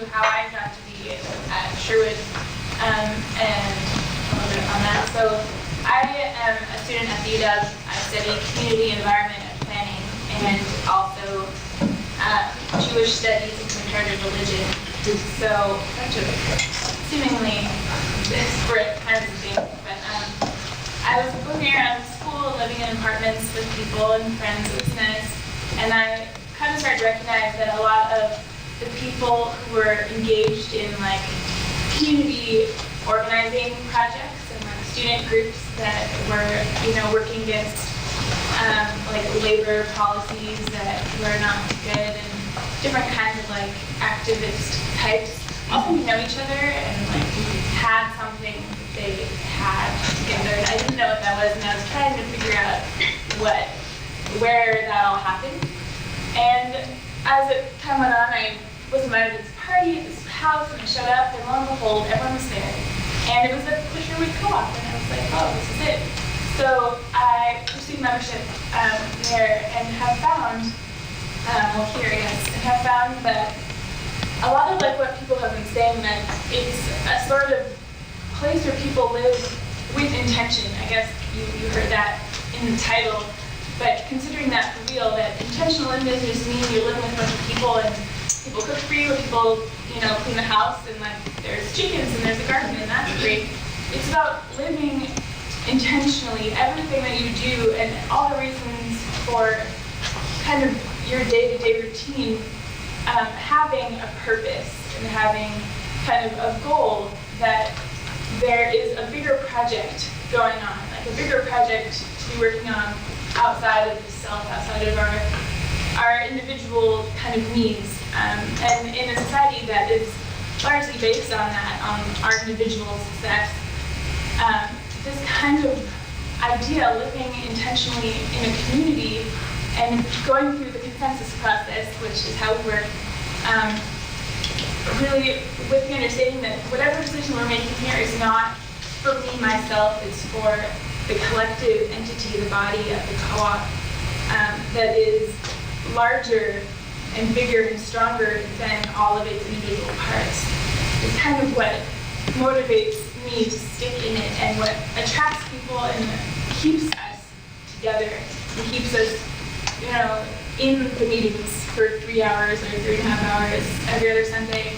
how I got to be at Sherwood and a little bit on that. So I am a student at the UW. I study community environment and planning and also Jewish studies and comparative religion. So such a seemingly disparate kinds of things. But I was moving around school, living in apartments with people and friends. It was nice. And I kind of started to recognize that a lot of the people who were engaged in like community organizing projects and like student groups that were, working against like labor policies that were not good and different kinds of like activist types also know each other and like had something that they had together. And I didn't know what that was, and I was trying to figure out where that all happened. And as it time went on, I was invited to this party at this house, and I showed up, and lo and behold, everyone was there. And it was a Sherwood co-op, and I was like, oh, this is it. So I pursued membership there and have found, and have found that a lot of like what people have been saying, that it's a sort of place where people live with intention. I guess you heard that in the title. But considering that for real, that intentional living just means you're living with a bunch of people and people cook for you, and people, clean the house, and like there's chickens and there's a garden, and that's great. It's about living intentionally, everything that you do, and all the reasons for kind of your day-to-day routine, having a purpose and having kind of a goal that there is a bigger project going on, like a bigger project to be working on outside of the self, outside of our individual kind of needs. And in a society that is largely based on that, on our individual success, this kind of idea, living intentionally in a community and going through the consensus process, which is how we work, really with the understanding that whatever decision we're making here is not for me, myself, it's for the collective entity, the body of the co-op, that is larger and bigger and stronger than all of its individual parts. It's kind of what motivates me to stick in it and what attracts people and keeps us together and keeps us, in the meetings for 3 hours or 3.5 hours every other Sunday.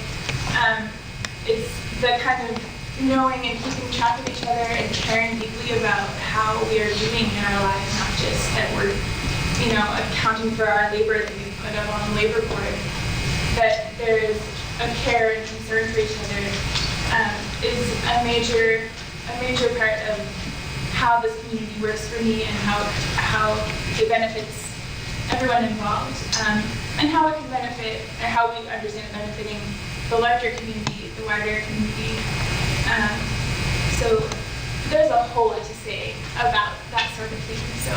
It's the kind of knowing and keeping track of each other and caring deeply about how we are doing in our lives, not just that we're, accounting for our labor that we put up on the labor board. That there's a care and concern for each other is a major part of how this community works for me and how it benefits everyone involved, and how it can benefit, or how we understand it benefiting the larger community, the wider community. So there's a whole lot to say about that sort of thing. So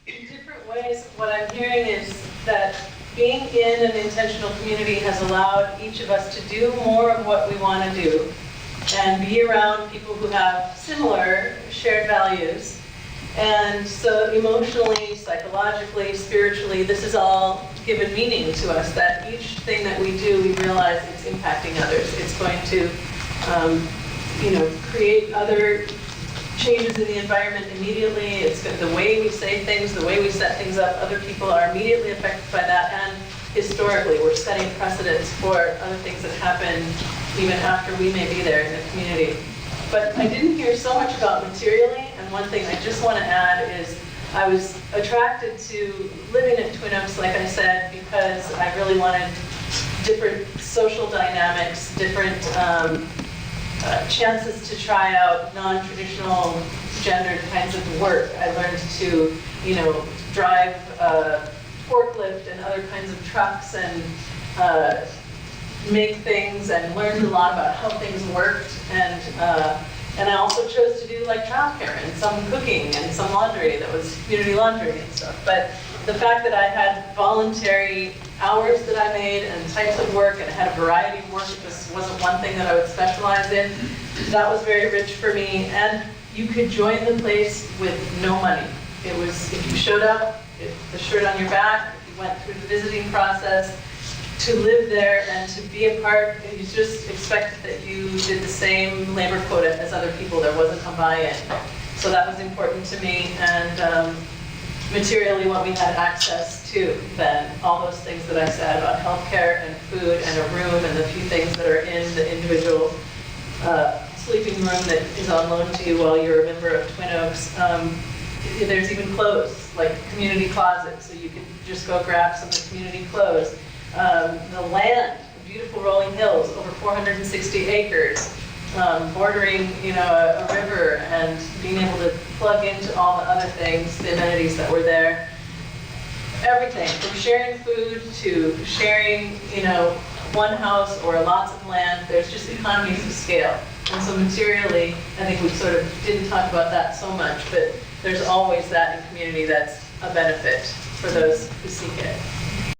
in different ways, what I'm hearing is that being in an intentional community has allowed each of us to do more of what we want to do and be around people who have similar shared values. And so emotionally, psychologically, spiritually, this is all given meaning to us, that each thing that we do, we realize it's impacting others. It's going to, create other changes in the environment immediately. It's the way we say things, the way we set things up, other people are immediately affected by that. And historically, we're setting precedents for other things that happen even after we may be there in the community. But I didn't hear so much about materially, and one thing I just want to add is I was attracted to living in Twin Oaks, like I said, because I really wanted different social dynamics, different chances to try out non-traditional gendered kinds of work. I learned to, drive forklift and other kinds of trucks and make things, and learned a lot about how things worked. And I also chose to do like childcare and some cooking and some laundry that was community laundry and stuff. But the fact that I had voluntary hours that I made and types of work, and I had a variety of work, this wasn't one thing that I would specialize in, that was very rich for me. And you could join the place with no money. It was, if you showed up, the shirt on your back, if you went through the visiting process, to live there and to be a part, you just expect that you did the same labor quota as other people. There wasn't a buy-in. So that was important to me, and materially what we had access to then, all those things that I said about healthcare and food and a room and the few things that are in the individual sleeping room that is on loan to you while you're a member of Twin Oaks. There's even clothes, like community closets, so you can just go grab some of the community clothes. The land, the beautiful rolling hills, over 460 acres, bordering, a river, and being able to plug into all the other things, the amenities that were there. Everything, from sharing food to sharing, one house or lots of land. There's just economies of scale. And so materially, I think we sort of didn't talk about that so much, but there's always that in community that's a benefit for those who seek it.